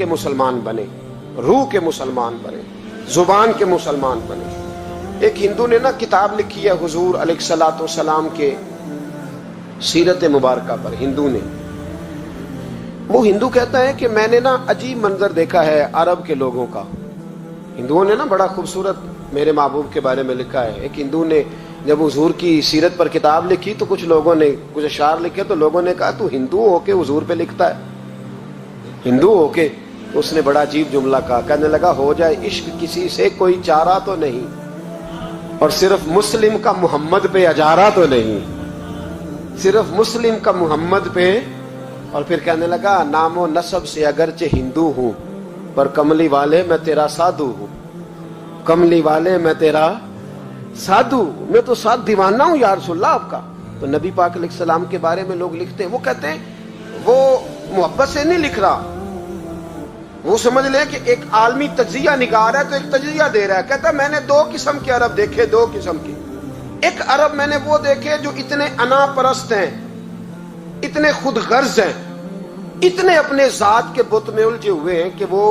کے مسلمان بنے, روح کے مسلمان بنے, زبان کے مسلمان بنے. ایک ہندو نے نا کتاب لکھی ہے حضور علیہ الصلوۃ والسلام کے سیرت مبارکہ پر. ہندو نے, وہ ہندو کہتا ہے کہ میں نے نا عجیب منظر دیکھا ہے عرب کے لوگوں کا. ہندوؤں نے نا بڑا خوبصورت میرے محبوب کے بارے میں لکھا ہے. ایک ہندو نے جب حضور کی سیرت پر کتاب لکھی تو کچھ لوگوں نے کچھ اشعار لکھے, تو لوگوں نے کہا تو ہندو ہو کے حضور پہ لکھتا ہے, ہندو ہو کے. تو اس نے بڑا عجیب جملہ کہا, کہنے لگا ہو جائے عشق کسی سے کوئی چارہ تو نہیں, اور صرف مسلم کا محمد پہ اجارہ تو نہیں, صرف مسلم کا محمد پہ. اور پھر کہنے لگا نام و نسب سے اگرچہ ہندو ہوں پر کملی والے میں تیرا سادھو ہوں, کملی والے میں تیرا سادھو, میں تو ساتھ دیوانہ ہوں یا رسول اللہ آپ کا. تو نبی پاک علیہ السلام کے بارے میں لوگ لکھتے ہیں, وہ کہتے ہیں وہ محبت سے نہیں لکھ رہا, وہ سمجھ لیں کہ ایک عالمی تجزیہ نگار ہے تو ایک تجزیہ دے رہا ہے. کہتا ہے میں نے دو قسم کے عرب دیکھے, دو قسم کے. ایک عرب میں نے وہ دیکھے جو اتنے انا پرست ہیں, اتنے خود غرض ہیں, اتنے اپنے ذات کے بت میں الجھے ہوئے ہیں کہ وہ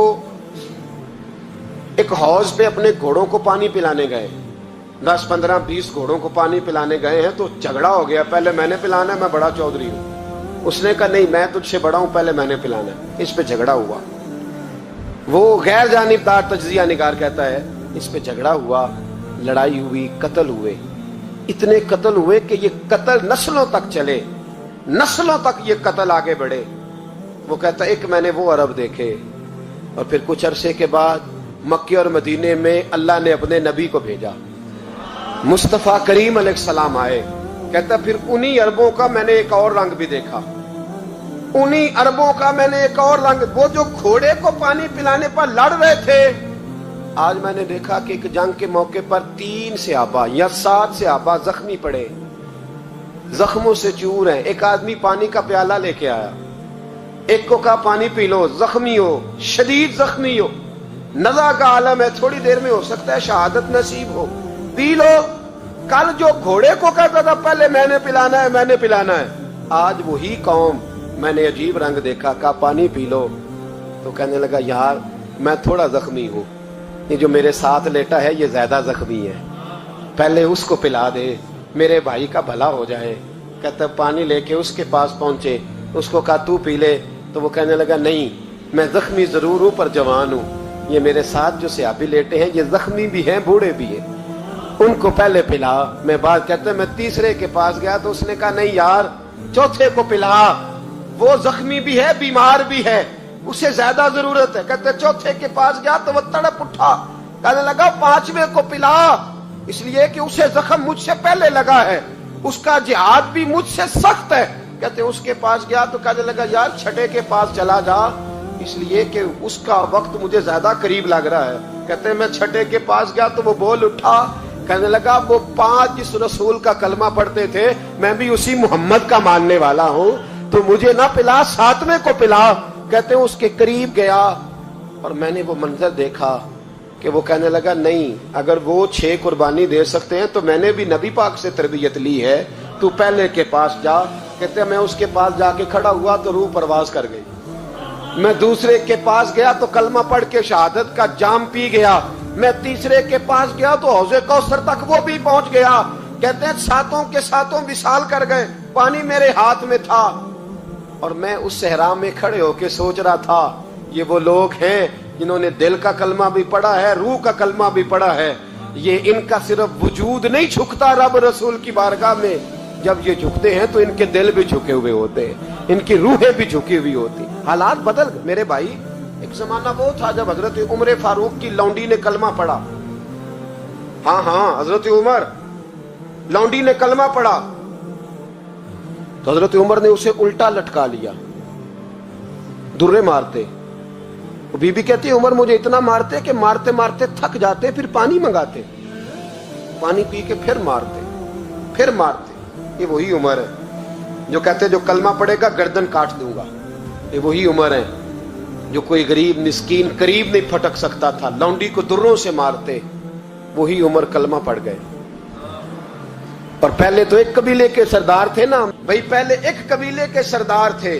ایک حوض پہ اپنے گھوڑوں کو پانی پلانے گئے, 10 15 20 گھوڑوں کو پانی پلانے گئے ہیں. تو جھگڑا ہو گیا, پہلے میں نے پلانا ہے, میں بڑا چودھری ہوں. اس نے کہا نہیں میں تجھ سے بڑا ہوں, پہلے میں نے پلانا ہے. اس پہ جھگڑا ہوا. وہ غیر جانبدار تجزیہ نگار کہتا ہے اس پہ جھگڑا ہوا, لڑائی ہوئی, قتل ہوئے. اتنے قتل ہوئے کہ یہ قتل نسلوں تک چلے, نسلوں تک یہ قتل آگے بڑھے. وہ کہتا ہے ایک میں نے وہ عرب دیکھے. اور پھر کچھ عرصے کے بعد مکے اور مدینے میں اللہ نے اپنے نبی کو بھیجا, مصطفیٰ کریم علیہ السلام آئے. کہتا پھر انہی عربوں کا میں نے ایک اور رنگ بھی دیکھا, انہی عربوں کا میں نے ایک اور رنگ. وہ جو گھوڑے کو پانی پلانے پر لڑ رہے تھے, آج میں نے دیکھا کہ ایک جنگ کے موقع پر 3 صحابہ یا 7 صحابہ زخمی پڑے, زخموں سے چور ہیں. ایک آدمی پانی کا پیالہ لے کے آیا, ایک کو کہا پانی پی لو, زخمی ہو, شدید زخمی ہو, نزع کا عالم ہے, تھوڑی دیر میں ہو سکتا ہے شہادت نصیب ہو, پی لو. کل جو گھوڑے کو کہتا تھا پہلے میں نے پلانا ہے, میں نے پلانا ہے, آج وہی قوم میں نے عجیب رنگ دیکھا, کہا پانی پی لو. تو کہنے لگا یار میں تھوڑا زخمی ہوں, یہ جو میرے ساتھ لیٹا ہے یہ زیادہ زخمی ہے, پہلے اس کو پلا دے, میرے بھائی کا بھلا ہو جائے. کہتا پانی لے کے اس کے پاس پہنچے, اس کو کہا تو پی لے. تو وہ کہنے لگا نہیں میں زخمی ضرور ہوں پر جوان ہوں, یہ میرے ساتھ جو صحابی لیٹے ہیں یہ زخمی بھی ہیں, بوڑھے بھی ہیں, ان کو پہلے پلا. میں بات کہتے ہیں میں تیسرے کے پاس گیا تو اس نے کہا نہیں یار چوتھے کو پلا, وہ زخمی بھی ہے, بیمار بھی ہے, اسے زیادہ ضرورت ہے. کہتے چوتھے کے پاس گیا تو وہ تڑپ اٹھا, کہنے لگا 5ویں کو پلا, اس لیے کہ اسے زخم مجھ سے پہلے لگا ہے, اس کا جہاد بھی مجھ سے سخت ہے. کہتے اس کے پاس گیا تو کہنے لگا یار 6 کے پاس چلا جا, اس لیے کہ اس کا وقت مجھے زیادہ قریب لگ رہا ہے. کہتے میں 6 کے پاس گیا تو وہ بول اٹھا, کہنے لگا وہ 5 جس رسول کا کلمہ پڑھتے تھے میں بھی اسی محمد کا ماننے والا ہوں, تو مجھے نہ پلا 7ویں کو پلا. کہتے ہیں اس کے قریب گیا اور میں نے وہ منظر دیکھا کہ وہ کہنے لگا نہیں اگر وہ 6 قربانی دے سکتے ہیں تو میں نے بھی نبی پاک سے تربیت لی ہے, تو پہلے کے پاس جا. کہتے ہیں میں اس کے پاس جا کے کھڑا ہوا تو روح پرواز کر گئی. میں دوسرے کے پاس گیا تو کلمہ پڑھ کے شہادت کا جام پی گیا. میں تیسرے کے پاس گیا تو حوض کوثر تک وہ بھی پہنچ گیا. کہتے ہیں 7 کے 7 وصال کر گئے, پانی میرے ہاتھ میں تھا اور میں اس صحرا میں کھڑے ہو کے سوچ رہا تھا یہ وہ لوگ ہیں جنہوں نے دل کا کلمہ بھی پڑھا ہے, روح کا کلمہ بھی پڑھا ہے. یہ ان کا صرف وجود نہیں جھکتا رب رسول کی بارگاہ میں, جب یہ جھکتے ہیں تو ان کے دل بھی جھکے ہوئے ہوتے ہیں, ان کی روحیں بھی جھکی ہوئی ہوتی. حالات بدل گئے میرے بھائی. ایک زمانہ وہ تھا جب حضرت عمر فاروق کی لونڈی نے کلمہ پڑھا, ہاں حضرت عمر لونڈی نے کلمہ پڑھا تو حضرت عمر نے اسے الٹا لٹکا لیا, درے مارتے. بی بی کہتی عمر مجھے اتنا مارتے کہ مارتے مارتے تھک جاتے, پھر پانی منگاتے, پانی پی کے پھر مارتے. یہ وہی عمر ہے جو کہتے جو کلمہ پڑھے گا گردن کاٹ دوں گا. یہ وہی عمر ہے جو کوئی غریب مسکین قریب نہیں پھٹک سکتا تھا, لونڈی کو دروں سے مارتے. وہی عمر کلمہ پڑھ گئے. اور پہلے تو ایک قبیلے کے سردار تھے نا بھائی, پہلے ایک قبیلے کے سردار تھے,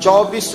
24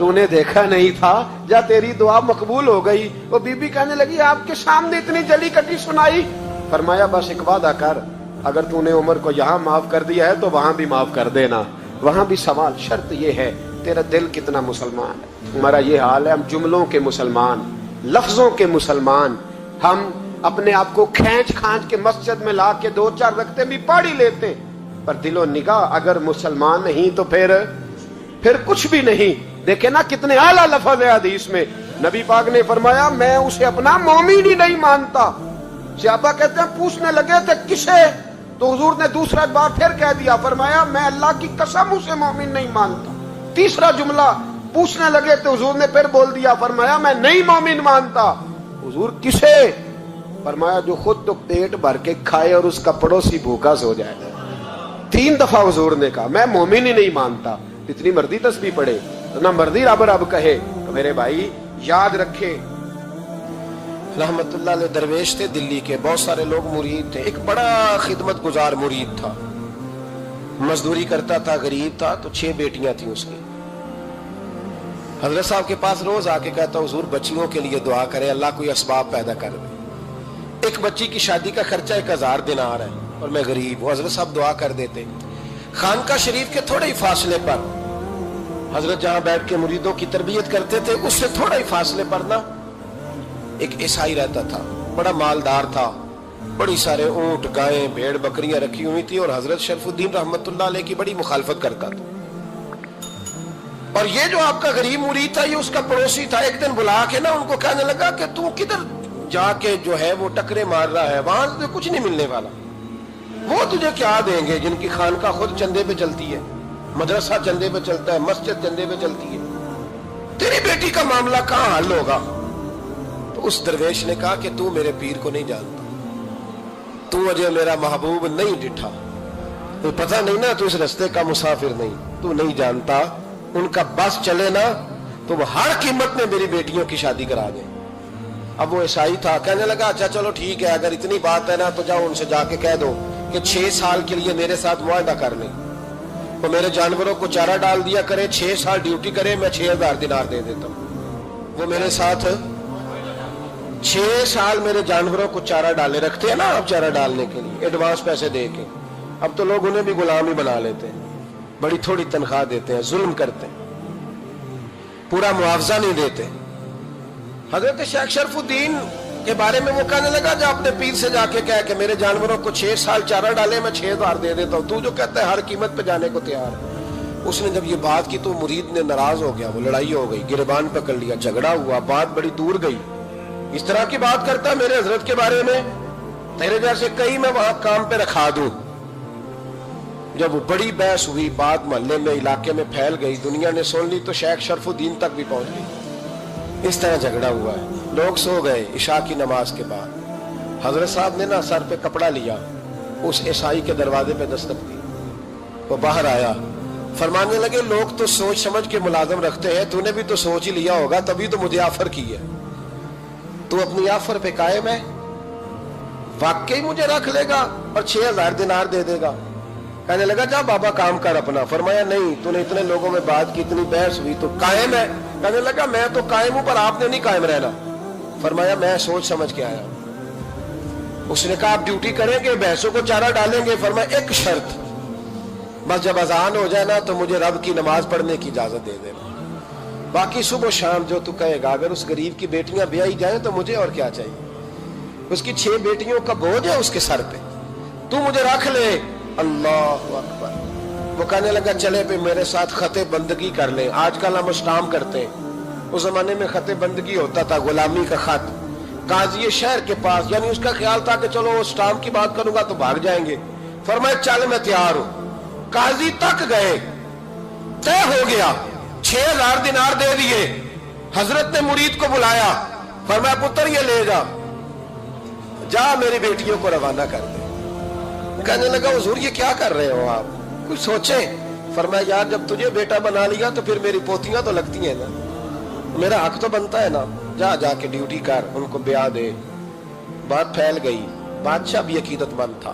تو نے دیکھا نہیں تھا یا تیری دعا مقبول ہو گئی؟ وہ بی بی کہنے لگی آپ کے سامنے اتنی جلی کٹی سنائی. فرمایا بس ایک وعدہ کر، اگر تو نے عمر کو یہاں معاف کر دیا ہے تو وہاں بھی معاف کر دینا. وہاں بھی سوال، شرط یہ ہے تیرا دل کتنا مسلمان ہے. ہمارا یہ حال ہے، ہم جملوں کے مسلمان، لفظوں کے مسلمان. ہم اپنے آپ کو کھینچ کھانچ کے مسجد میں لا کے 2-4 رکعتیں بھی پڑھ ہی لیتے، پر دل و نگاہ اگر مسلمان نہیں تو پھر کچھ بھی نہیں. دیکھیں نا کتنے اعلیٰ لفظ ہے حدیث میں. نبی پاک نے فرمایا میں اسے اپنا مومن ہی نہیں مانتا. صحابہ کہتے ہیں پوچھنے لگے تھے کسے؟ تو حضور نے دوسرا بار پھر کہہ دیا، فرمایا میں اللہ کی قسم اسے مومن نہیں مانتا. تیسرا جملہ پوچھنے لگے تو حضور نے پھر بول دیا، فرمایا میں نہیں مومن مانتا. حضور کسے؟ فرمایا جو خود تو پیٹ بھر کے کھائے اور اس کا پڑوسی بھوکا سو جائے. 3 دفعہ حضور نے کہا میں مومن ہی نہیں مانتا. اتنی مردی تسبیح پڑھے نہ مردی رب رب کہے. تو میرے بھائی یاد رکھے، رحمت اللہ علیہ درویش تھے دلی کے، بہت سارے لوگ مرید تھے. ایک بڑا خدمت گزار مرید تھا، مزدوری کرتا تھا، غریب تھا. تو 6 بیٹیاں تھیں اس کی. حضرت صاحب کے پاس روز آ کے کہتا حضور بچیوں کے لیے دعا کرے، اللہ کوئی اسباب پیدا کر دے. ایک بچی کی شادی کا خرچہ 1000 دینار ہے اور میں غریب ہوں. حضرت صاحب دعا کر دیتے. خانقاہ شریف کے تھوڑے ہی فاصلے پر، حضرت جہاں بیٹھ کے مریدوں کی تربیت کرتے تھے، اس سے تھوڑا ہی فاصلے پر نا ایک عیسائی رہتا تھا، بڑا مالدار تھا، بڑی سارے اونٹ، گائیں، بھیڑ، بکریاں رکھی ہوئی تھی، اور حضرت شرف الدین رحمت اللہ علیہ کی بڑی مخالفت کرتا تھا. اور یہ جو آپ کا غریب مرید تھا یہ اس کا پڑوسی تھا. ایک دن بلا کے نا ان کو کہنے لگا کہ تو کدھر جا کے جو ہے وہ ٹکرے مار رہا ہے، وہاں تجھے کچھ نہیں ملنے والا. وہ تجھے کیا دیں گے جن کی خانقاہ خود چندے پہ چلتی ہے، مدرسہ چندے پہ چلتا ہے، مسجد چندے پہ چلتی ہے، تیری بیٹی کا معاملہ کہاں حل ہوگا؟ تو اس درویش نے کہا کہ تو میرے پیر کو نہیں جانتا، تو مجھے میرا محبوب نہیں ڈٹھا، تو پتہ نہیں نا، تو اس رستے کا مسافر نہیں، تو نہیں جانتا. ان کا بس چلے نا تو وہ ہر قیمت میں میری بیٹیوں کی شادی کرا دیں. اب وہ عیسائی تھا، کہنے لگا اچھا چلو ٹھیک ہے، اگر اتنی بات ہے نا تو جاؤ ان سے جا کے کہہ دو کہ 6 سال کے لیے میرے ساتھ معاہدہ کر لیں، وہ میرے جانوروں کو چارہ ڈال دیا کرے، 6 سال ڈیوٹی کرے، میں 6000 دینار دے دیتا ہوں. وہ میرے ساتھ 6 سال میرے جانوروں کو چارہ ڈالے رکھتے ہیں نا، اب چارہ ڈالنے کے لیے ایڈوانس پیسے دے کے. اب تو لوگ انہیں بھی غلام ہی بنا لیتے ہیں، بڑی تھوڑی تنخواہ دیتے ہیں، ظلم کرتے ہیں، پورا معاوضہ نہیں دیتے. حضرت شیخ شرف الدین کے بارے میں وہ کہنے لگا جا اپنے پیر سے جا کے کہہ کہ میرے جانوروں کو 6 سال چارہ ڈالے، میں 6000 دے دیتا ہوں، تو جو کہتا ہے ہر قیمت پہ جانے کو تیار ہے. اس نے جب یہ بات کی تو مرید نے ناراض ہو گیا، وہ لڑائی ہو گئی، گریبان پکڑ لیا، جھگڑا ہوا، بات بڑی دور گئی. اس طرح کی بات کرتا میرے حضرت کے بارے میں، تیرے جیسے کئی میں وہاں کام پہ رکھا دوں. جب وہ بڑی بحث ہوئی، بات محلے میں، علاقے میں پھیل گئی، دنیا نے سن لی تو شیخ شرف الدین تک بھی پہنچ گئی. اس طرح جھگڑا ہوا ہے. لوگ سو گئے عشاء کی نماز کے بعد. حضرت صاحب نے نا سر پہ کپڑا لیا، اس عیسائی کے دروازے پہ دستک دی. وہ باہر آیا، فرمانے لگے لوگ تو سوچ سمجھ کے ملازم رکھتے ہیں، تو نے بھی تو سوچ ہی لیا ہوگا، تبھی تو مجھے آفر کی ہے. تو اپنی آفر پہ قائم ہے، واقعی مجھے رکھ لے گا اور 6000 دینار دے دے گا؟ کہنے لگا جا بابا کام کر اپنا. فرمایا نہیں، تو نے اتنے لوگوں میں بات کی، اتنی بحث ہوئی، تو قائم ہے؟ کہنے لگا میں تو قائم ہوں، پر آپ نے نہیں قائم رہنا. فرمایا میں سوچ سمجھ کے آیا. اس نے کہا آپ ڈیوٹی کریں گے، بحثوں کو چارہ ڈالیں گے؟ فرمایا ایک شرط، بس جب اذان ہو جائے نا تو مجھے رب کی نماز پڑھنے کی اجازت دے دینا، باقی صبح و شام جو تو کہے گا. اگر اس غریب کی بیٹیاں بیائی جائیں تو مجھے اور کیا چاہیے؟ اس کی 6 بیٹیوں کا بوجھ ہے اس کے سر پہ، تو مجھے رکھ لے. اللہ اکبر. وہ کہنے لگا چلے پہ میرے ساتھ خط بندگی کر لیں. آج کل ہم اسٹامپ کرتے ہیں، اس زمانے میں خط بندگی ہوتا تھا، غلامی کا خط. قاضی شہر کے پاس، یعنی اس کا خیال تھا کہ چلو اسٹامپ کی بات کروں گا تو بھاگ جائیں گے. فرمایا چل میں تیار ہوں. قاضی تک گئے، طے ہو گیا، 6000 دینار دے دیے. حضرت نے مرید کو بلایا، فرمایا پتر یہ لے جا میری بیٹیوں کو روانہ کر دے. کہنے لگا حضور یہ کیا کر رہے ہو آپ، کچھ سوچیں. فرمایا یار جب تجھے بیٹا بنا لیا تو پھر میری پوتیاں تو لگتی ہیں نا، میرا حق تو بنتا ہے نا، جا کے ڈیوٹی کر، ان کو بیاہ دے. بات پھیل گئی. بادشاہ بھی عقیدت مند تھا،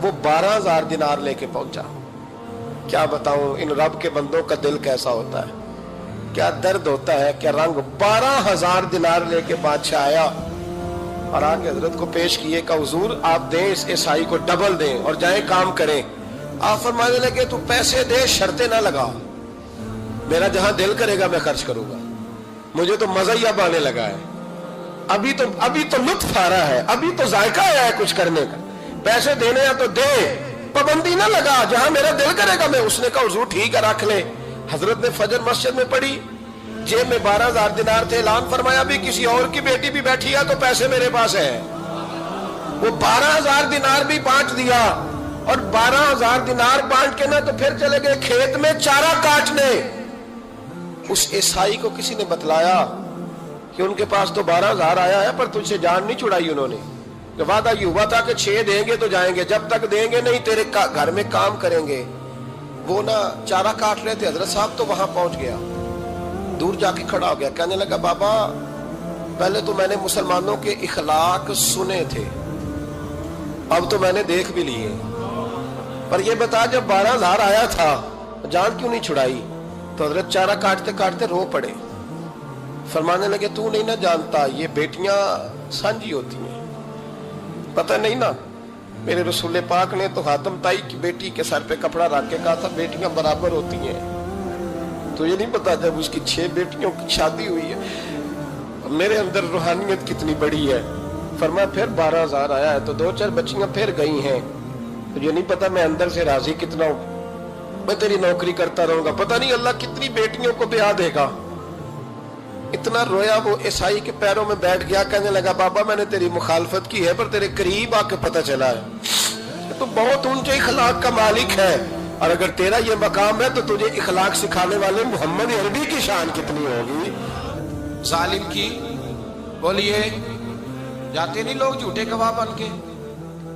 وہ 12000 دینار لے کے پہنچا. کیا بتاؤں ان رب کے بندوں کا دل کیسا ہوتا ہے. کیا درد ہوتا ہے، کیا رنگ. 12,000 دینار لے کے بادشاہ آیا اور آگے حضرت کو پیش کیے کہ حضور آپ دیں اس عیسائی کو ڈبل دیں اور جائیں کام کریں. آپ فرمانے لگے تو پیسے دے، شرطیں نہ لگا، میرا جہاں دل کرے گا میں خرچ کروں گا، مجھے تو مزہ ہی اب آنے لگا ہے، ابھی تو لطف آ رہا ہے، ابھی تو ذائقہ آیا ہے کچھ کرنے کا، پیسے دینے ہیں تو دے، پابندی نہ لگا، جہاں میرا دل کرے گا میں. اس نے کہا حضور ٹھیک ہے رکھ لیں. حضرت نے فجر مسجد میں پڑھی، جیب میں 12,000 دینار تھے. اعلان فرمایا بھی کسی اور کی بیٹی بھی بیٹھی ہے تو پیسے میرے پاس ہے. وہ 12,000 دینار بھی بانٹ دیا اور 12,000 دینار بانٹ کے نہ تو پھر چلے گئے کھیت میں چارہ کاٹنے. اس عیسائی کو کسی نے بتلایا کہ ان کے پاس تو 12,000 آیا ہے پر تجھ سے جان نہیں چھڑائی انہوں نے. وعدہ یہ ہوا تھا کہ 6 دیں گے تو جائیں گے، جب تک دیں گے نہیں تیرے گھر میں کام کریں گے. وہ نہ چارہ کاٹ رہے تھے، حضرت صاحب تو وہاں پہنچ گیا، دور جا کے کھڑا ہو گیا، کہنے لگا بابا پہلے تو میں نے مسلمانوں کے اخلاق سنے تھے، اب تو میں نے دیکھ بھی لیے، پر یہ بتا جب 12,000 آیا تھا جان کیوں نہیں چھڑائی؟ تو حضرت چارہ کاٹتے کاٹتے رو پڑے. فرمانے لگے تو نہیں نہ جانتا یہ بیٹیاں سانجی ہوتی ہیں، پتہ نہیں نا. میرے رسول پاک نے تو خاتم تائی کی بیٹی کے سر پہ کپڑا رکھ کے کہا تھا بیٹیاں برابر ہوتی ہیں. تو یہ نہیں پتا جب اس کی 6 بیٹیوں کی شادی ہوئی ہے میرے اندر روحانیت کتنی بڑی ہے. فرمایا پھر 12,000 آیا ہے تو 2-4 بچیاں پھر گئی ہیں، تو یہ نہیں پتا میں اندر سے راضی کتنا ہوں، میں تیری نوکری کرتا رہوں گا، پتہ نہیں اللہ کتنی بیٹیوں کو بیاہ دے گا. اتنا رویا وہ عیسائی کے پیروں میں بیٹھ گیا، کہنے لگا بابا میں نے تیری مخالفت کی ہے پر تیرے قریب آ کے پتہ چلا ہے تو بہت اونچے اخلاق کا مالک ہے، اور اگر تیرا یہ مقام ہے تو تجھے اخلاق سکھانے والے محمد عربی کی شان کتنی ہوگی. ظالم کی بولیے جاتے نہیں لوگ جھوٹے گواہ بن کے.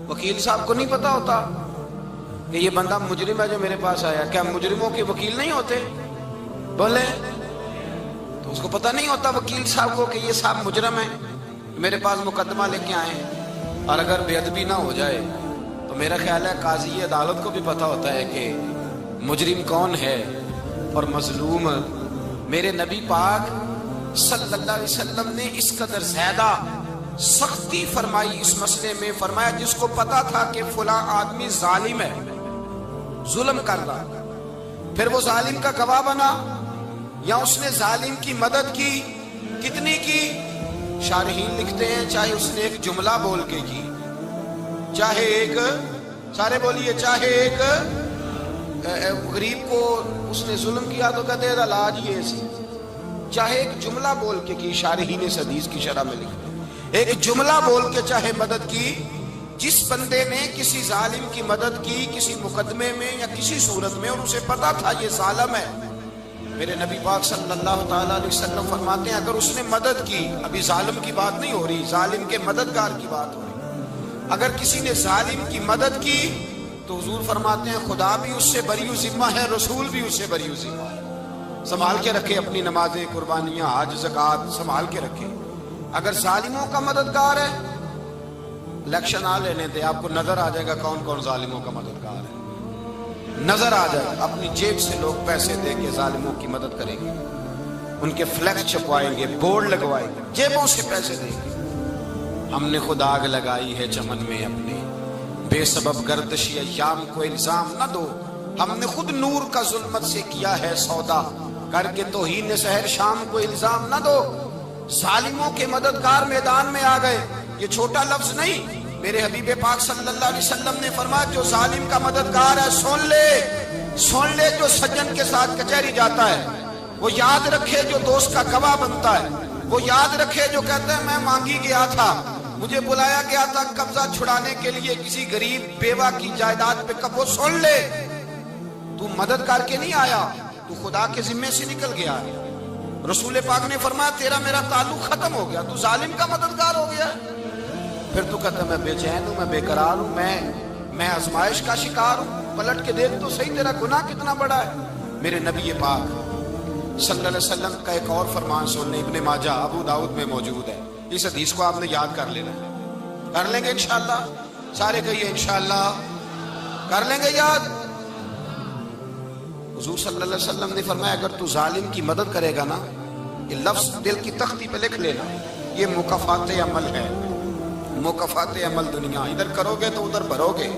وکیل صاحب کو نہیں پتا ہوتا کہ یہ بندہ مجرم ہے جو میرے پاس آیا، کیا مجرموں کے وکیل نہیں ہوتے؟ بولے تو اس کو پتہ نہیں ہوتا وکیل صاحب کو کہ یہ صاحب مجرم ہے، میرے پاس مقدمہ لے کے آئے ہیں. اور اگر بے ادبی نہ ہو جائے تو میرا خیال ہے قاضی عدالت کو بھی پتہ ہوتا ہے کہ مجرم کون ہے اور مظلوم. میرے نبی پاک صلی اللہ علیہ وسلم نے اس قدر زیادہ سختی فرمائی اس مسئلے میں. فرمایا جس کو پتا تھا کہ فلاں آدمی ظالم ہے، ظلم کر رہا، پھر وہ ظالم کا گواہ بنا یا اس نے ظالم کی مدد کی، کتنی کی؟ شارحین لکھتے ہیں چاہے اس نے ایک جملہ بول کے کی، چاہے ایک، سارے بولیے، چاہے ایک غریب کو اس نے ظلم کیا تو کہتے ہیں علاج یہ سی، چاہے ایک جملہ بول کے کی. شارحین اس حدیث کی شرح میں لکھتے ہیں ایک جملہ بول کے چاہے مدد کی. جس بندے نے کسی ظالم کی مدد کی کسی مقدمے میں یا کسی صورت میں اور اسے پتا تھا یہ ظالم ہے، میرے نبی پاک صلی اللہ تعالیٰ علیہ وسلم فرماتے ہیں اگر اس نے مدد کی، ابھی ظالم کی بات نہیں ہو رہی، ظالم کے مددگار کی بات ہو رہی، اگر کسی نے ظالم کی مدد کی تو حضور فرماتے ہیں خدا بھی اس سے بری و ذمہ ہے، رسول بھی اس سے بری و ذمہ ہے. سنبھال کے رکھے اپنی نمازیں، قربانیاں، حج، زکوٰۃ سنبھال کے رکھے. اگر ظالموں کا مددگار ہے، الیکشن آ لینے دے، آپ کو نظر آ جائے گا کون کون ظالموں کا مددگار ہے، نظر آ جائے گا. اپنی جیب سے لوگ پیسے دے کے ظالموں کی مدد کریں گے، ان کے فلیکس چھپوائیں گے، بورڈ لگوائیں گے، جیبوں سے پیسے دیں گے. ہم نے خود آگ لگائی ہے چمن میں اپنے، بے سبب گردشی ایام کو الزام نہ دو، ہم نے خود نور کا ظلمت سے کیا ہے سودا، کر کے توہین سحر شام کو الزام نہ دو. ظالموں کے مددگار میدان میں آ گئے، یہ چھوٹا لفظ نہیں. میرے حبیب پاک صلی اللہ علیہ وسلم نے فرمایا جو ظالم کا مددگار ہے سن لے جو سجن کے ساتھ کچہری جاتا ہے، وہ یاد رکھے جو دوست کا گواہ بنتا ہے، وہ یاد رکھے جو کہتا ہے میں مانگی گیا تھا، مجھے بلایا گیا تھا قبضہ چھڑانے کے لیے کسی غریب بیوہ کی جائیداد پہ، کب وہ سن لے تو مدد کر کے نہیں آیا، تو خدا کے ذمے سے نکل گیا. رسول پاک نے فرمایا تیرا میرا تعلق ختم ہو گیا، تو ظالم کا مددگار ہو گیا. پھر تو کہتا میں بے چین ہوں، میں بے قرار ہوں، میں آزمائش کا شکار ہوں. پلٹ کے دیکھ تو صحیح تیرا گناہ کتنا بڑا ہے. میرے نبی پاک صلی اللہ علیہ وسلم کا ایک اور فرمان سننے، ابن ماجہ ابو داؤد میں موجود ہے. اس حدیث کو آپ نے یاد کر لینا ہے. کر لیں گے انشاءاللہ؟ سارے کہیے انشاءاللہ کر لیں گے یاد. حضور صلی اللہ علیہ وسلم نے فرمایا اگر تو ظالم کی مدد کرے گا نا، یہ لفظ دل کی تختی پہ لکھ لینا، یہ مکافات عمل ہے، مکافات عمل دنیا، ادھر کرو گے تو ادھر بھرو گے۔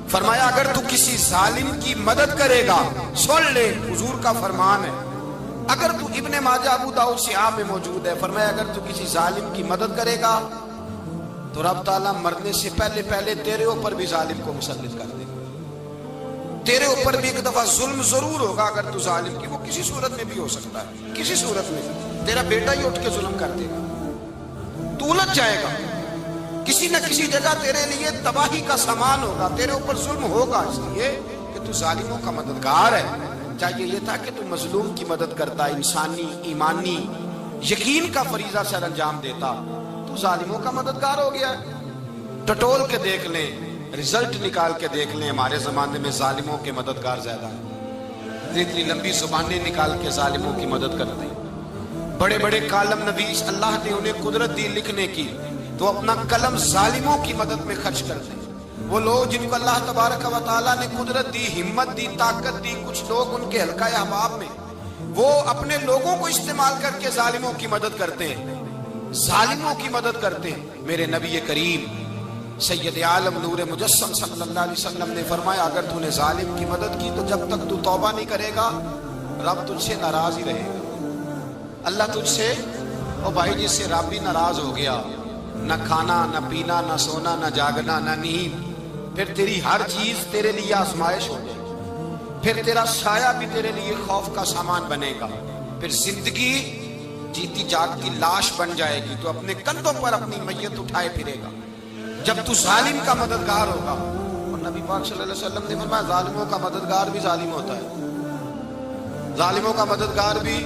فرمایا اگر تو کسی ظالم کی مدد کرے گا، سن لے حضور کا فرمان ہے، اگر تو ابن ماجہ ابو داؤد صحاح میں موجود ہے، فرمایا اگر تو کسی ظالم کی مدد کرے گا تو رب تعالیٰ مرنے سے پہلے پہلے تیرے اوپر بھی ظالم کو مسلط کر دے گا، تیرے اوپر بھی ایک دفعہ ظلم ضرور ہوگا اگر تو ظالم کی، وہ کسی صورت میں بھی ہو سکتا ہے، کسی صورت میں تیرا بیٹا ہی اٹھ کے ظلم کر دے گا، تو الجھ جائے گا، کسی نہ کسی جگہ تیرے لیے تباہی کا سامان ہوگا، تیرے اوپر ظلم ہوگا، اس لیے کہ تو ظالموں کا مددگار ہے۔ چاہیے یہ تھا کہ تو مظلوم کی مدد کرتا، انسانی ایمانی یقین کا فریضہ سر انجام دیتا، تو ظالموں کا مددگار ہو گیا۔ ٹٹول کے دیکھ لیں، رزلٹ نکال کے دیکھ لیں، ہمارے زمانے میں ظالموں کے مددگار زیادہ ہیں، اتنی لمبی زبانیں نکال کے ظالموں کی مدد کرتے ہیں، بڑے بڑے کالم نویس اللہ نے انہیں قدرت دی لکھنے کی، تو اپنا قلم ظالموں کی مدد میں خرچ کرتے ہیں۔ وہ لوگ جن کو اللہ تبارک و تعالیٰ نے قدرت دی، ہمت دی، طاقت دی، کچھ لوگ ان کے حلقہ احباب میں وہ اپنے لوگوں کو استعمال کر کے ظالموں کی مدد کرتے ہیں، ظالموں کی مدد کرتے ہیں۔ میرے نبی کریم سید عالم نور مجسم صلی اللہ علیہ وسلم نے فرمایا اگر تو نے ظالم کی مدد کی تو جب تک تو توبہ نہیں کرے گا رب تجھ سے ناراض ہی رہے گا، اللہ تجھ سے، او بھائی جس سے رب بھی ناراض ہو گیا، نہ کھانا نہ پینا نہ سونا نہ جاگنا نہ نیند، پھر تیری ہر چیز تیرے لیے آزمائش ہو جائے گی، پھر تیرا سایہ بھی تیرے لیے خوف کا سامان بنے گا، پھر زندگی جیتی جاگتی لاش بن جائے گی، تو اپنے کندھوں پر اپنی میت اٹھائے پھرے گا جب تو ظالم کا مددگار ہوگا۔ اور نبی پاک صلی اللہ علیہ وسلم نے فرمایا ظالموں کا مددگار بھی ظالم ہوتا ہے، ظالموں کا مددگار بھی،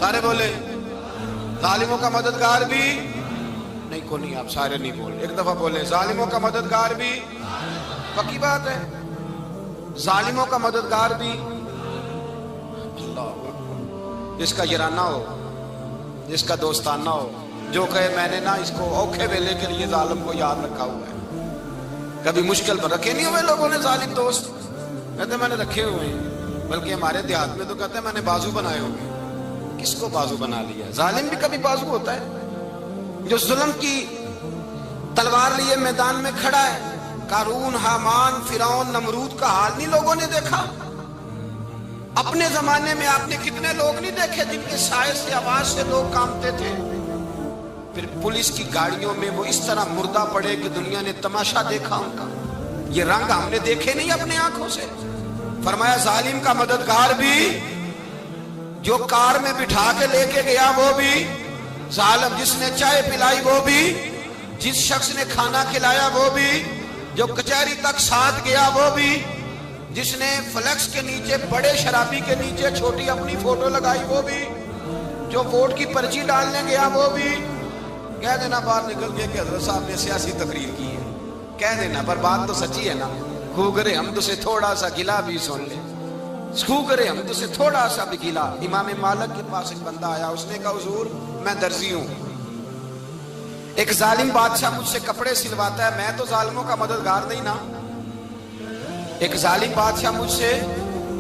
سارے بولے ظالموں کا مددگار بھی، نہیں کو نہیں، آپ سارے نہیں بولے، ایک دفعہ بولے ظالموں کا مددگار بھی، پکی بات ہے، ظالموں کا مددگار بھی۔ اللہ جس کا یارانہ ہو، جس کا دوستانہ ہو، جو کہے میں نے نا اس کو اوکھے ویلے کے لیے ظالم کو یاد رکھا ہوا ہے، کبھی مشکل پر رکھے نہیں ہوئے لوگوں نے ظالم دوست، کہتے میں نے رکھے ہوئے ہیں، بلکہ ہمارے دیہات میں تو کہتے ہیں میں نے بازو بنائے ہوئے۔ کس کو بازو بنا لیا؟ ظالم بھی کبھی بازو ہوتا ہے، جو ظلم کی تلوار لیے میدان میں کھڑا ہے۔ قارون، حامان، فرعون، نمرود کا حال نہیں لوگوں نے دیکھا؟ اپنے زمانے میں آپ نے کتنے لوگ نہیں دیکھے جن کے سائے سے، آواز سے لوگ کانپتے تھے؟ پھر پولیس کی گاڑیوں میں وہ اس طرح مردہ پڑے کہ دنیا نے تماشا دیکھا ان کا، یہ رنگ ہم نے دیکھے نہیں اپنے آنکھوں سے۔ فرمایا ظالم کا مددگار بھی، جو کار میں بٹھا کے لے کے گیا وہ بھی ظالم، جس نے چائے پلائی وہ بھی، جس شخص نے کھانا کھلایا وہ بھی، جو کچہری تک ساتھ گیا وہ بھی، جس نے فلیکس کے نیچے بڑے شرابی کے نیچے چھوٹی اپنی فوٹو لگائی وہ بھی، جو ووٹ کی پرچی ڈالنے گیا وہ بھی۔ کہہ دینا باہر نکل کے کہ حضرت صاحب نے سیاسی تقریر کی ہے، کہہ دینا، پر بات تو سچی ہے نا۔ خو کرے ہم تو سے تھوڑا سا گلا بھی سن لے، خو کرے ہم تو سے تھوڑا سا بھی گلا۔ امام مالک کے پاس ایک بندہ آیا، اس نے کہا حضور میں درزی ہوں، ایک ظالم بادشاہ مجھ سے کپڑے سلواتا ہے، میں تو ظالموں کا مددگار نہیں نا۔ ایک ظالم بادشاہ مجھ سے،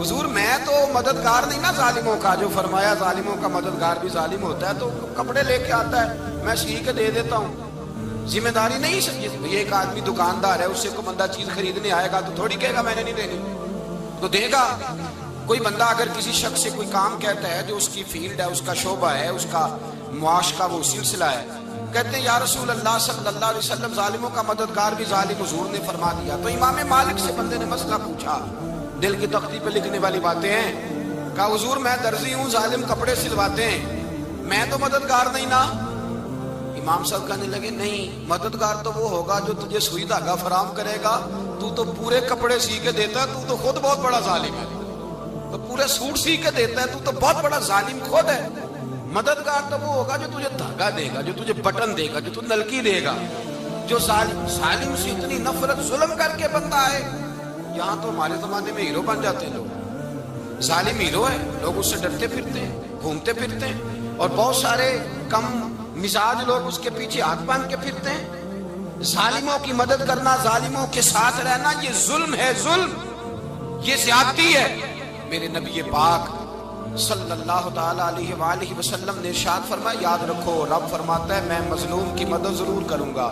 حضور میں تو مددگار نہیں نا ظالموں کا، جو فرمایا ظالموں کا مددگار بھی ظالم ہوتا ہے، تو کپڑے لے کے آتا ہے میں سی کے دے دیتا ہوں، ذمہ داری نہیں سمجھے۔ یہ ایک آدمی دکاندار ہے، اس سے کوئی بندہ چیز خریدنے آئے گا تو تھوڑی کہے گا میں نے نہیں دینی، تو دے گا۔ کوئی بندہ اگر کسی شخص سے کوئی کام کہتا ہے جو اس کی فیلڈ ہے، اس کا شعبہ ہے، اس کا معاش کا وہ سلسلہ ہے، کہتے ہیں یا رسول اللہ صلی اللہ علیہ وسلم ظالموں کا مددگار بھی ظالم، حضور نے فرما دیا۔ تو امام مالک سے بندے نے مسئلہ پوچھا، دل کی تختی پہ لکھنے والی باتیں ہیں، کہا حضور میں درزی ہوں، ظالم کپڑے سلواتے ہیں، میں تو مددگار نہیں نا۔ امام صاحب کہنے لگے نہیں، مددگار تو وہ ہوگا جو تجھے سوئی دھاگا فراہم کرے گا، تو پورے کپڑے سی کے دیتا ہے، تو خود بہت بڑا ظالم ہے، تو پورے سوٹ سی کے دیتا ہے، تو بہت بڑا ظالم خود ہے۔ مددگار تو وہ ہوگا جو تجھے دھاگا دے گا، جو تجھے بٹن دے گا، جو تجھے نلکی دے گا۔ جو ظالم سے اتنی نفرت ظلم کر کے بندہ ہے، یہاں تو ہمارے زمانے میں ہیرو بن جاتے ہیں لوگ، ظالم ہیرو ہے، لوگ اس سے ڈرتے پھرتے ہیں، گھومتے پھرتے ہیں، اور بہت سارے کم مزاج لوگ اس کے پیچھے ہاتھ باندھ کے پھرتے ہیں۔ ظالموں کی مدد کرنا، ظالموں کے ساتھ رہنا، یہ ظلم ہے، ظلم، یہ زیادتی ہے۔ میرے نبی پاک صلی اللہ تعالی علیہ وآلہ وسلم نے ارشاد فرمایا یاد رکھو رب فرماتا ہے میں مظلوم کی مدد ضرور کروں گا،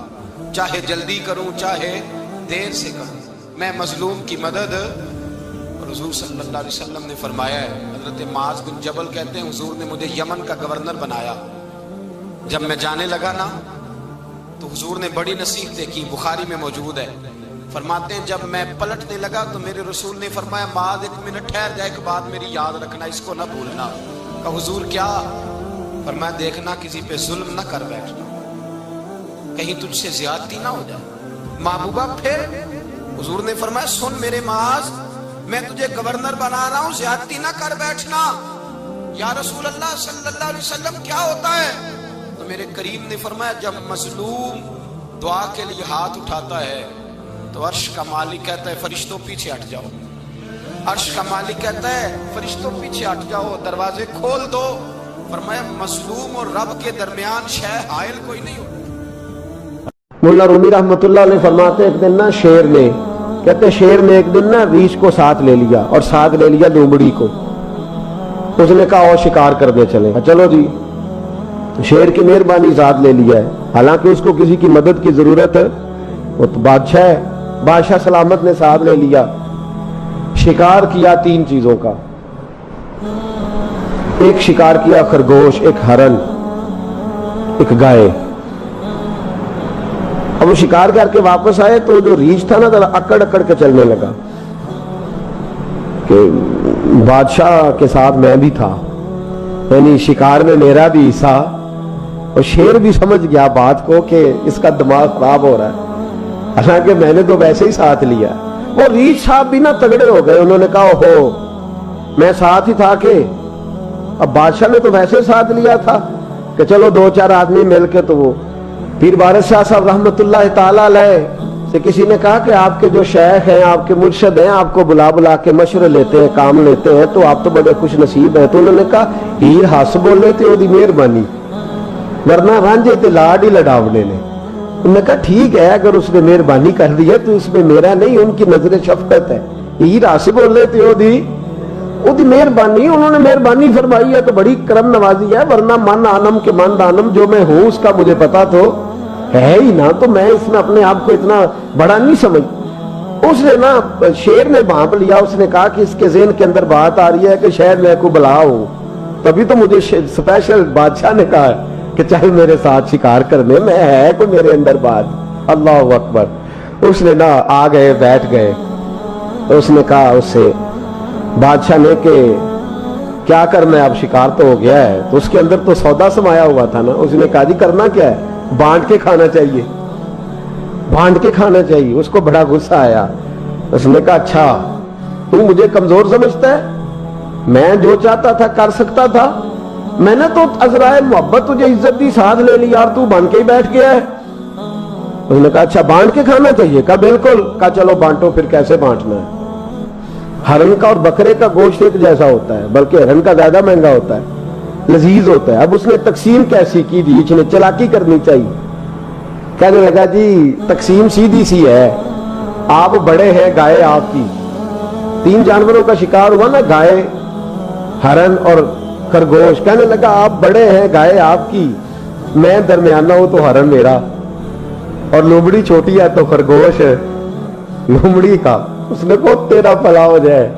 چاہے جلدی کروں چاہے دیر سے کروں، میں مظلوم کی مدد۔ اور حضور صلی اللہ علیہ وسلم نے فرمایا ہے، حضرت معاذ بن جبل کہتے ہیں حضور نے مجھے یمن کا گورنر بنایا، جب میں جانے لگا نا تو حضور نے بڑی نصیحتیں کی، بخاری میں موجود ہے، فرماتے ہیں جب میں پلٹنے لگا تو میرے رسول نے فرمایا معاذ ایک منٹ ٹھہر جائے، ایک بات میری یاد رکھنا، اس کو نہ بھولنا۔ کہا حضور کیا؟ فرمایا دیکھنا کسی پہ ظلم نہ کر بیٹھنا، کہیں تجھ سے زیادتی نہ ہو جائے۔ محبوبہ پھر حضور نے فرمایا سن میرے معاذ، میں تجھے گورنر بنا رہا ہوں، زیادتی نہ کر بیٹھنا۔ یا رسول اللہ صلی اللہ علیہ وسلم کیا ہوتا ہے؟ تو میرے کریم نے فرمایا جب مظلوم دعا کے لیے ہاتھ اٹھاتا ہے تو عرش کا مالک کہتا ہے فرشتوں پیچھے ہٹ جاؤ، عرش کا مالک کہتا ہے فرشتوں پیچھے ہٹ جاؤ، دروازے کھول دو۔ فرمایا مظلوم اور رب کے درمیان شے حائل کوئی نہیں ہوتا۔ مولا رومی رحمت اللہ علیہ فرماتے ایک دن نا شیر نے، کہتے شیر نے ایک دن نا ریچھ کو ساتھ لے لیا اور ساتھ لے لیا لومڑی کو، اس نے کہا اور شکار کرنے چلے، چلو جی، شیر کی مہربانی ساتھ لے لیا ہے، حالانکہ اس کو کسی کی مدد کی ضرورت ہے، وہ تو بادشاہ ہے، بادشاہ سلامت نے ساتھ لے لیا، شکار کیا 3 چیزوں کا، ایک شکار کیا خرگوش، ایک ہرن، ایک گائے۔ اب وہ شکار کر کے واپس آئے تو جو ریچھ تھا نا ذرا اکڑ اکڑ کے چلنے لگا کہ بادشاہ کے ساتھ میں بھی تھا، یعنی شکار میں میرا بھی حصہ، اور شیر بھی سمجھ گیا بات کو کہ اس کا دماغ خراب ہو رہا ہے، حالانکہ میں نے تو ویسے ہی ساتھ لیا۔ وہ ریچھ صاحب بھی نا تگڑے ہو گئے، انہوں نے کہا اوہو میں ساتھ ہی تھا کہ اب بادشاہ نے تو ویسے ساتھ لیا تھا کہ چلو 2-4 آدمی مل کے۔ تو وہ پیر وارث شاہ صاحب رحمت اللہ تعالیٰ علیہ سے کسی نے کہا کہ آپ کے جو شیخ ہیں، آپ کے مرشد ہیں، آپ کو بلا بلا کے مشورے لیتے ہیں، کام لیتے ہیں، تو آپ تو بڑے خوش نصیب ہیں۔ تو انہوں نے کہا ہیر ہس بولے تے وہ دی مہربانی، ورنہ رانجے تے لاڈ ہی لڈاونے نے۔ انہوں نے کہا ٹھیک ہے اگر اس نے مہربانی کر دی ہے تو اس میں میرا نہیں، ان کی نظر شفقت ہے، ہیر ہس بولے تے وہ دی مہربانی، انہوں نے مہربانی فرمائی ہے تو بڑی کرم نوازی ہے، ورنہ من آنم کے من دانم، جو میں ہوں اس کا مجھے پتا تو ہے ہی نا، تو میں اس میں اپنے آپ کو اتنا بڑا نہیں سمجھ۔ اس نے نا شیر نے بھانپ لیا، اس نے کہا کہ اس کے ذہن کے اندر بات آ رہی ہے کہ شاید میں کو بلا ہوں، تبھی تو مجھے سپیشل بادشاہ نے کہا کہ چاہے میرے ساتھ شکار کرنے میں، ہے کوئی میرے اندر بات۔ اللہ اکبر۔ اس نے نا آ گئے بیٹھ گئے، اس نے کہا اس سے بادشاہ نے کہ کیا کرنا ہے، اب شکار تو ہو گیا ہے، تو اس کے اندر تو سودا سمایا ہوا تھا نا۔ اس نے کہا جی کرنا کیا ہے، بانٹ کے کھانا چاہیے، بانٹ کے کھانا چاہیے۔ اس کو بڑا غصہ آیا، اس نے کہا اچھا تو مجھے کمزور سمجھتا ہے، میں جو چاہتا تھا کر سکتا تھا، میں نے تو عذرائے محبت تجھے عزت دی، ساتھ لے لی یار، تو بن کے ہی بیٹھ گیا ہے۔ اس نے کہا اچھا بانٹ کے کھانا چاہیے، کہا بالکل۔ کہا چلو بانٹو، پھر کیسے بانٹنا ہے؟ ہرن کا اور بکرے کا گوشت ایک جیسا ہوتا ہے، بلکہ ہرن کا زیادہ مہنگا ہوتا ہے، لذیذ ہوتا ہے۔ اب اس نے تقسیم کیسی کی دی، اس نے چلاکی کرنی چاہیے۔ کہنے لگا جی تقسیم سیدھی سی ہے، آپ بڑے ہیں، گائے آپ کی، 3 جانوروں کا شکار ہوا نا، گائے، ہرن اور خرگوش۔ کہنے لگا آپ بڑے ہیں، گائے آپ کی، میں درمیانہ ہوں تو ہرن میرا، اور لومڑی چھوٹی ہے تو خرگوش لومڑی کا۔ اس نے کہا تیرا بھلا ہو جائے،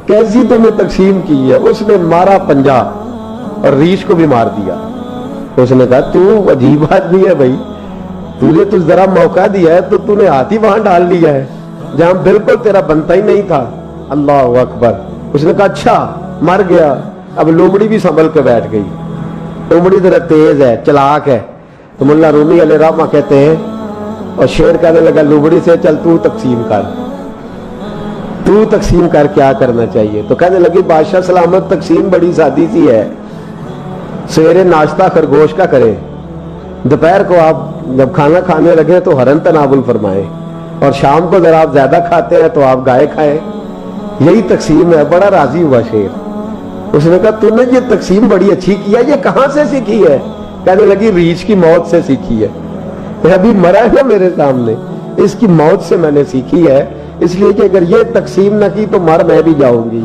کیسی تم نے تقسیم کی ہے؟ اس نے مارا پنجا اور ریچھ کو بھی مار دیا۔ اس نے کہا تو عجیب آدمی ہے بھائی، تجھے تو ذرا موقع دیا ہے تو نے ہاتھ ہی وہاں ڈال لیا ہے جہاں بالکل تیرا بنتا ہی نہیں تھا۔ اللہ اکبر۔ اس نے کہا اچھا مر گیا۔ اب لومڑی بھی سنبھل کے بیٹھ گئی، لومڑی ذرا تیز ہے، چلاک ہے۔ تو مولا رومی علیہ رحمہ کہتے ہیں، اور شیر کہنے لگا لومڑی سے چل تو تقسیم کر، تو تقسیم کر کیا کرنا چاہیے؟ تو کہنے لگی بادشاہ سلامت تقسیم بڑی سادی سی ہے، سویرے ناشتہ خرگوش کا کرے، دوپہر کو آپ جب کھانا کھانے لگے تو ہرن تناول فرمائے، اور شام کو ذرا آپ زیادہ کھاتے ہیں تو آپ گائے کھائیں، یہی تقسیم ہے۔ بڑا راضی ہوا شیر۔ اس نے کہا تو نے یہ تقسیم بڑی اچھی کی ہے، یہ کہاں سے سیکھی ہے؟ کہنے لگی ریچھ کی موت سے سیکھی ہے، ابھی مرا ہے نا میرے سامنے، اس کی موت سے میں نے سیکھی ہے، اس لیے کہ اگر یہ تقسیم نہ کی تو مر میں بھی جاؤں گی۔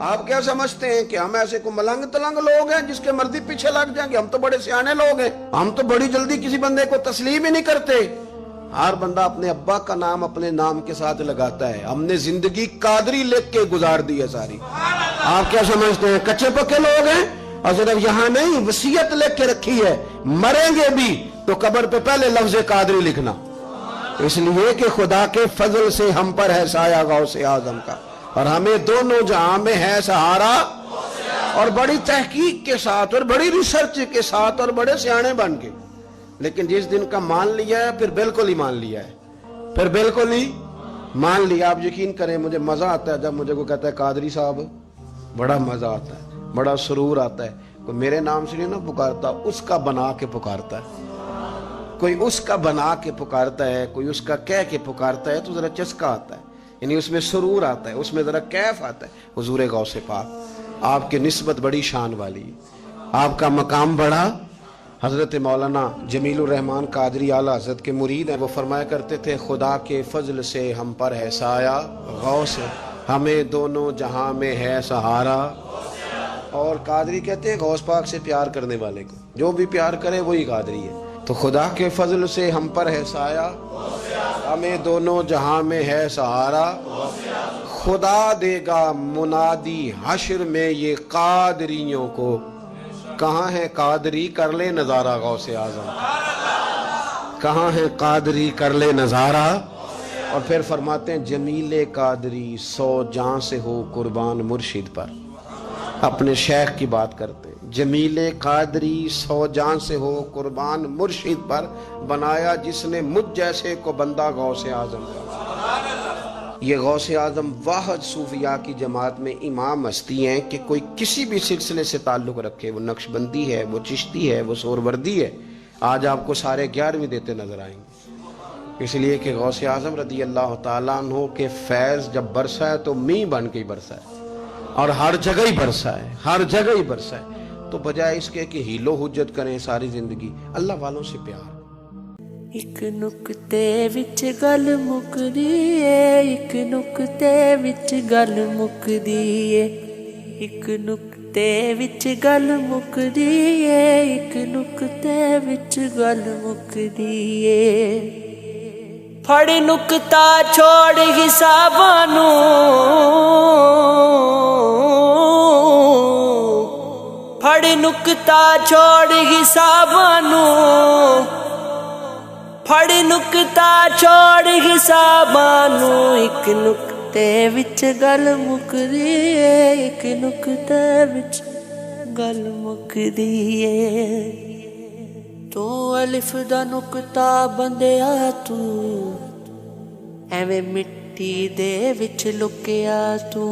آپ کیا سمجھتے ہیں کہ ہم ایسے کو ملنگ تلنگ لوگ ہیں جس کے مرضی پیچھے لگ جائیں گے؟ ہم تو بڑے سیانے لوگ ہیں، ہم تو بڑی جلدی کسی بندے کو تسلیم ہی نہیں کرتے۔ ہر بندہ اپنے ابا کا نام اپنے نام کے ساتھ لگاتا ہے۔ ہم نے زندگی قادری لکھ کے گزار دی ہے ساری۔ آپ کیا سمجھتے ہیں کچے پکے لوگ ہیں؟ اور صرف یہاں نہیں، وصیت لکھ کے رکھی ہے، مریں گے بھی تو قبر پہ پہلے لفظ قادری لکھنا، اس لیے کہ خدا کے فضل سے ہم پر ہے سایہ غوث اعظم کا، اور ہمیں دونوں جہاں میں ہے سہارا۔ اور بڑی تحقیق کے ساتھ اور بڑی ریسرچ کے ساتھ اور بڑے سیانے بن کے، لیکن جس دن کا مان لیا ہے پھر بالکل ہی مان لیا ہے، پھر بالکل ہی مان لیا۔ آپ یقین کریں مجھے مزہ آتا ہے جب مجھے کوئی کہتا ہے قادری صاحب، بڑا مزہ آتا ہے، بڑا سرور آتا ہے۔ کوئی میرے نام سے نہیں نہ پکارتا، اس کا بنا کے پکارتا ہے، کوئی اس کا بنا کے پکارتا ہے، کوئی اس کا کہہ کے پکارتا ہے تو ذرا چسکا آتا ہے، یعنی اس میں سرور آتا ہے، اس میں ذرا کیف آتا ہے۔ حضور غوث پاک آپ کی نسبت بڑی شان والی ہے، آپ کا مقام بڑا۔ حضرت مولانا جمیل الرحمن قادری اعلیٰ حضرت کے مرید ہیں، وہ فرمایا کرتے تھے خدا کے فضل سے ہم پر ہے سایہ غوث، ہمیں دونوں جہاں میں ہے سہارا۔ اور قادری کہتے ہیں غوث پاک سے پیار کرنے والے کو، جو بھی پیار کرے وہی قادری ہے۔ تو خدا کے فضل سے ہم پر ہے سایہ، ہمیں دونوں جہاں میں ہے سہارا، خدا دے گا منادی حشر میں یہ قادریوں کو، کہاں ہے قادری کر لے نظارہ غوث اعظم، کہاں ہے قادری کر لے نظارہ۔ اور پھر فرماتے ہیں جمیل قادری 100 جان سے ہو قربان مرشد پر، اپنے شیخ کی بات کرتے ہیں، جمیل قادری 100 جان سے ہو قربان مرشد پر، بنایا جس نے مجھ جیسے کو بندہ غوث اعظم کا۔ یہ غوث اعظم واحد صوفیاء کی جماعت میں امام ہستی ہیں کہ کوئی کسی بھی سلسلے سے تعلق رکھے، وہ نقش بندی ہے، وہ چشتی ہے، وہ سہروردی ہے، آج آپ کو سارے 11ویں دیتے نظر آئیں گے، اس لیے کہ غوث اعظم رضی اللہ تعالیٰ عنہ کے فیض جب برسا ہے تو می بن کے ہی برسا ہے، اور ہر جگہ ہی برسا ہے، ہر جگہ ہی برسا ہے۔ تو بجائے اس کے کہ ہیلو حجت کریں ساری زندگی، اللہ والوں سے پیار۔ ایک نقطے وچ گل مکدی ہے، ایک نقطے وچ گل مکدی ہے، ایک نقطے وچ گل مکدی ہے، ایک نقطے وچ گل مکدی ہے۔ پھڑ نقطہ چھوڑ حساباں نوں، پھڑ نقطہ چھوڑ حساباں نوں، پھڑ نقطہ چھوڑ حساباں نوں، ایک نقطے وچ گل مکدی ہے، ایک نقطے وچ گل مکدی ہے۔ تو الف دا نقطہ بندیا تو، ایویں مٹی دے وچ لکیا تو،